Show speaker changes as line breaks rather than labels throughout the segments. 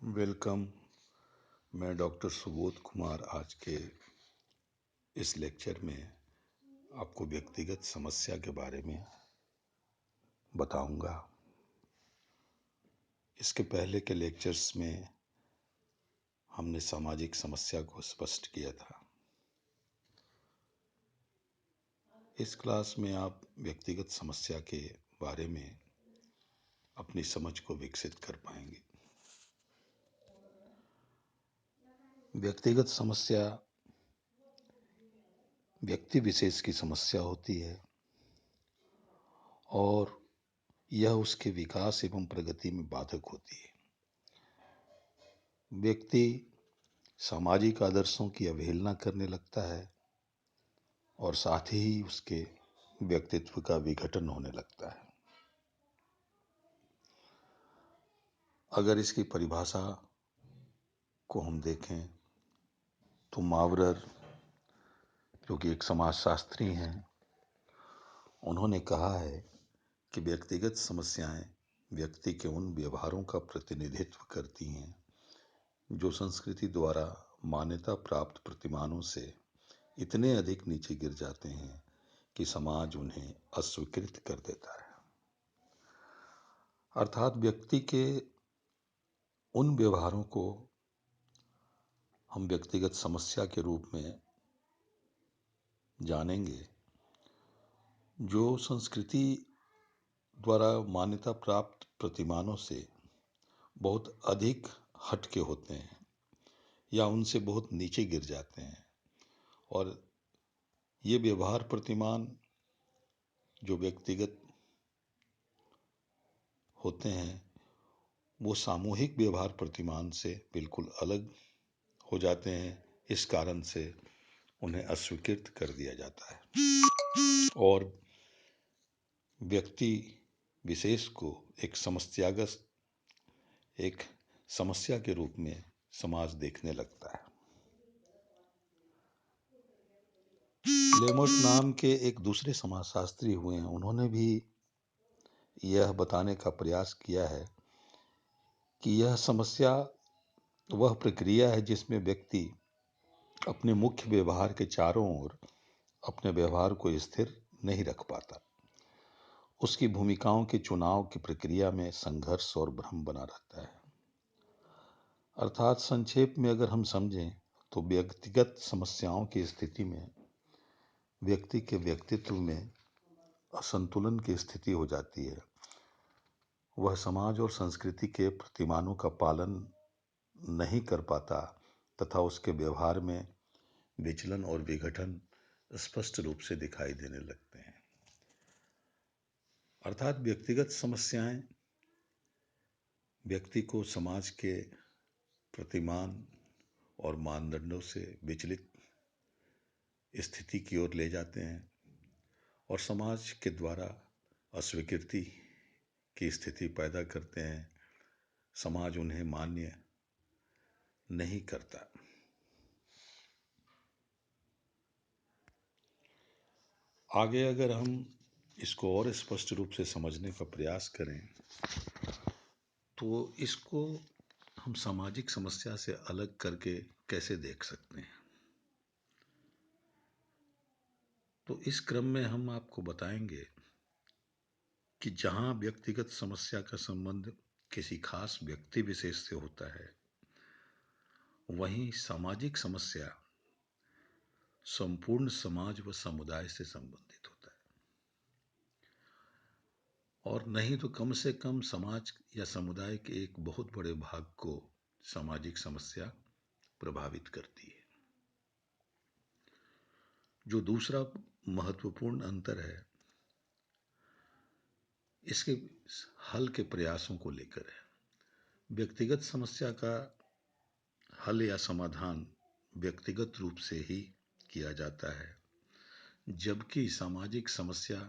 Welcome. मैं doctor Subodh Kumar आज के इस लेक्चर में आपको व्यक्तिगत समस्या के बारे में बताऊंगा। इसके पहले के लेक्चर्स में हमने सामाजिक समस्या को स्पष्ट किया था। इस क्लास में आप व्यक्तिगत समस्या के बारे में अपनी समझ को विकसित कर पाएंगे। व्यक्तिगत समस्या व्यक्ति विशेष की समस्या होती है और यह उसके विकास एवं प्रगति में बाधक होती है। व्यक्ति सामाजिक आदर्शों की अवहेलना करने लगता है और साथ ही उसके व्यक्तित्व का विघटन होने लगता है। अगर इसकी परिभाषा को हम देखें तो मावरर, जो कि एक समाजशास्त्री हैं, उन्होंने कहा है कि व्यक्तिगत समस्याएं व्यक्ति के उन व्यवहारों का प्रतिनिधित्व करती हैं जो संस्कृति द्वारा मान्यता प्राप्त प्रतिमानों से इतने अधिक नीचे गिर जाते हैं कि समाज उन्हें अस्वीकृत कर देता है। अर्थात व्यक्ति के उन व्यवहारों को हम व्यक्तिगत समस्या के रूप में जानेंगे जो संस्कृति द्वारा मान्यता प्राप्त प्रतिमानों से बहुत अधिक हटके होते हैं या उनसे बहुत नीचे गिर जाते हैं। और ये व्यवहार प्रतिमान जो व्यक्तिगत होते हैं वो सामूहिक व्यवहार प्रतिमान से बिल्कुल अलग हो जाते हैं। इस कारण से उन्हें अस्वीकृत कर दिया जाता है और व्यक्ति विशेष को एक समस्या के रूप में समाज देखने लगता है। लेमर्ट नाम के एक दूसरे समाजशास्त्री हुए हैं, उन्होंने भी यह बताने का प्रयास किया है कि यह समस्या वह प्रक्रिया है जिसमें व्यक्ति अपने मुख्य व्यवहार के चारों ओर अपने व्यवहार को स्थिर नहीं रख पाता। उसकी भूमिकाओं के चुनाव की प्रक्रिया में संघर्ष और भ्रम बना रहता है। अर्थात संक्षेप में अगर हम समझें तो व्यक्तिगत समस्याओं की स्थिति में व्यक्ति के व्यक्तित्व में असंतुलन की स्थिति हो जाती है। वह समाज और संस्कृति के प्रतिमानों का पालन नहीं कर पाता तथा उसके व्यवहार में विचलन और विघटन स्पष्ट रूप से दिखाई देने लगते हैं। अर्थात व्यक्तिगत समस्याएं व्यक्ति को समाज के प्रतिमान और मानदंडों से विचलित स्थिति की ओर ले जाते हैं और समाज के द्वारा अस्वीकृति की स्थिति पैदा करते हैं। समाज उन्हें मान्य नहीं करता। आगे अगर हम इसको और स्पष्ट रूप से समझने का प्रयास करें तो इसको हम सामाजिक समस्या से अलग करके कैसे देख सकते हैं। तो इस क्रम में हम आपको बताएंगे कि जहां व्यक्तिगत समस्या का संबंध किसी खास व्यक्ति विशेष से होता है, वहीं सामाजिक समस्या संपूर्ण समाज व समुदाय से संबंधित होता है और नहीं तो कम से कम समाज या समुदाय के एक बहुत बड़े भाग को सामाजिक समस्या प्रभावित करती है। जो दूसरा महत्वपूर्ण अंतर है इसके हल के प्रयासों को लेकर है। व्यक्तिगत समस्या का हल या समाधान व्यक्तिगत रूप से ही किया जाता है, जबकि सामाजिक समस्या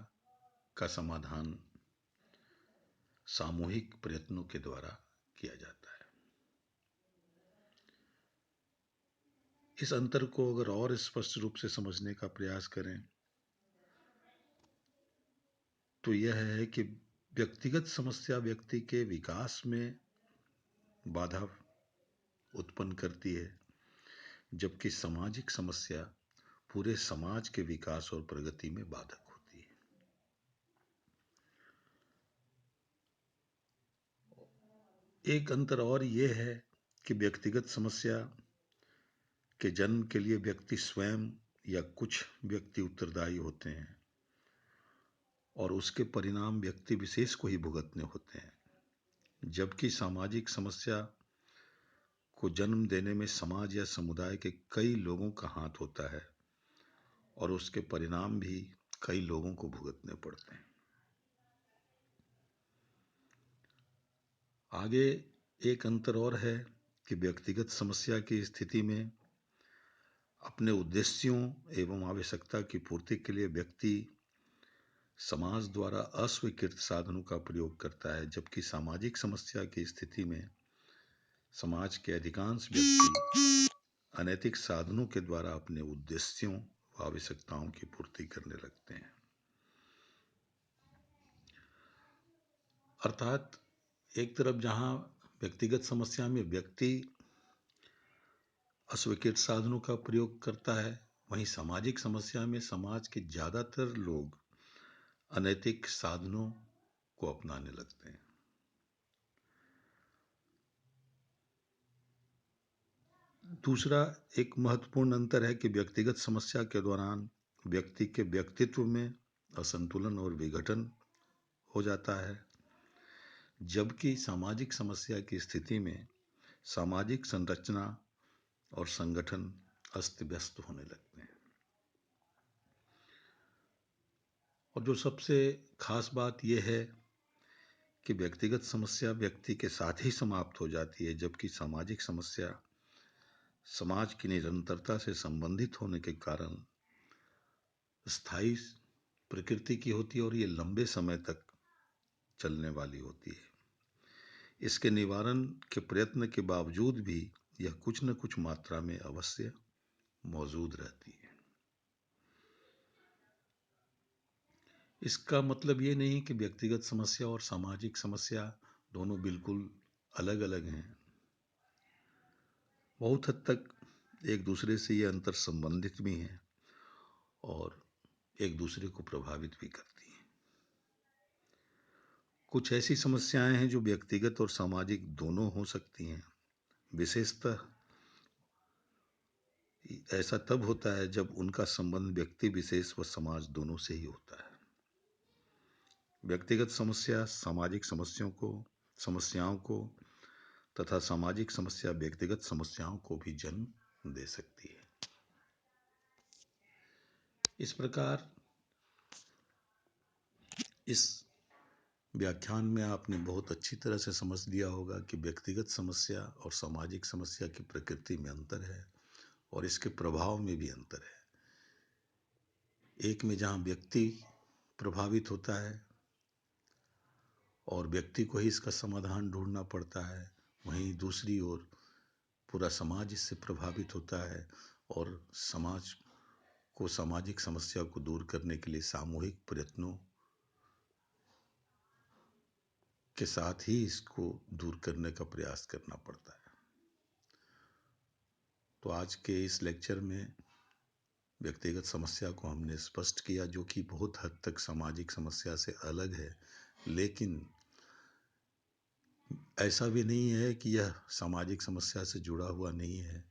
का समाधान सामूहिक प्रयत्नों के द्वारा किया जाता है। इस अंतर को अगर और स्पष्ट रूप से समझने का प्रयास करें तो यह है कि व्यक्तिगत समस्या व्यक्ति के विकास में बाधा उत्पन्न करती है, जबकि सामाजिक समस्या पूरे समाज के विकास और प्रगति में बाधक होती है। एक अंतर और ये है कि व्यक्तिगत समस्या के जन्म के लिए व्यक्ति स्वयं या कुछ व्यक्ति उत्तरदायी होते हैं और उसके परिणाम व्यक्ति विशेष को ही भुगतने होते हैं, जबकि सामाजिक समस्या को जन्म देने में समाज या समुदाय के कई लोगों का हाथ होता है और उसके परिणाम भी कई लोगों को भुगतने पड़ते हैं। आगे एक अंतर और है कि व्यक्तिगत समस्या की स्थिति में अपने उद्देश्यों एवं आवश्यकता की पूर्ति के लिए व्यक्ति समाज द्वारा अस्वीकृत साधनों का प्रयोग करता है, जबकि सामाजिक समस्या की स्थिति में समाज के अधिकांश व्यक्ति अनैतिक साधनों के द्वारा अपने उद्देश्यों व आवश्यकताओं की पूर्ति करने लगते हैं। अर्थात एक तरफ जहां व्यक्तिगत समस्या में व्यक्ति अस्वीकृत साधनों का प्रयोग करता है, वहीं सामाजिक समस्या में समाज के ज्यादातर लोग अनैतिक साधनों को अपनाने लगते हैं। दूसरा एक महत्वपूर्ण अंतर है कि व्यक्तिगत समस्या के दौरान व्यक्ति के व्यक्तित्व में असंतुलन और विघटन हो जाता है, जबकि सामाजिक समस्या की स्थिति में सामाजिक संरचना और संगठन अस्त व्यस्त होने लगते हैं। और जो सबसे खास बात यह है कि व्यक्तिगत समस्या व्यक्ति के साथ ही समाप्त हो जाती है, जबकि सामाजिक समस्या समाज की निरंतरता से संबंधित होने के कारण स्थायी प्रकृति की होती है और ये लंबे समय तक चलने वाली होती है। इसके निवारण के प्रयत्न के बावजूद भी यह कुछ न कुछ मात्रा में अवश्य मौजूद रहती है। इसका मतलब ये नहीं कि व्यक्तिगत समस्या और सामाजिक समस्या दोनों बिल्कुल अलग अलग हैं। बहुत हद तक एक दूसरे से ये अंतर संबंधित भी हैं और एक दूसरे को प्रभावित भी करती हैं। कुछ ऐसी समस्याएं हैं जो व्यक्तिगत और सामाजिक दोनों हो सकती हैं। विशेषतः ऐसा तब होता है जब उनका संबंध व्यक्ति विशेष व समाज दोनों से ही होता है। व्यक्तिगत समस्या सामाजिक समस्याओं को तथा सामाजिक समस्या व्यक्तिगत समस्याओं को भी जन्म दे सकती है। इस प्रकार इस व्याख्यान में आपने बहुत अच्छी तरह से समझ लिया होगा कि व्यक्तिगत समस्या और सामाजिक समस्या की प्रकृति में अंतर है और इसके प्रभाव में भी अंतर है। एक में जहाँ व्यक्ति प्रभावित होता है और व्यक्ति को ही इसका समाधान ढूंढना पड़ता है, वहीं दूसरी ओर पूरा समाज इससे प्रभावित होता है और समाज को सामाजिक समस्या को दूर करने के लिए सामूहिक प्रयत्नों के साथ ही इसको दूर करने का प्रयास करना पड़ता है। तो आज के इस लेक्चर में व्यक्तिगत समस्या को हमने स्पष्ट किया, जो कि बहुत हद तक सामाजिक समस्या से अलग है, लेकिन ऐसा भी नहीं है कि यह सामाजिक समस्या से जुड़ा हुआ नहीं है।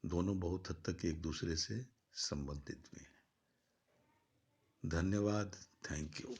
दोनों बहुत हद तक एक दूसरे से संबंधित भी हैं। धन्यवाद। Thank you.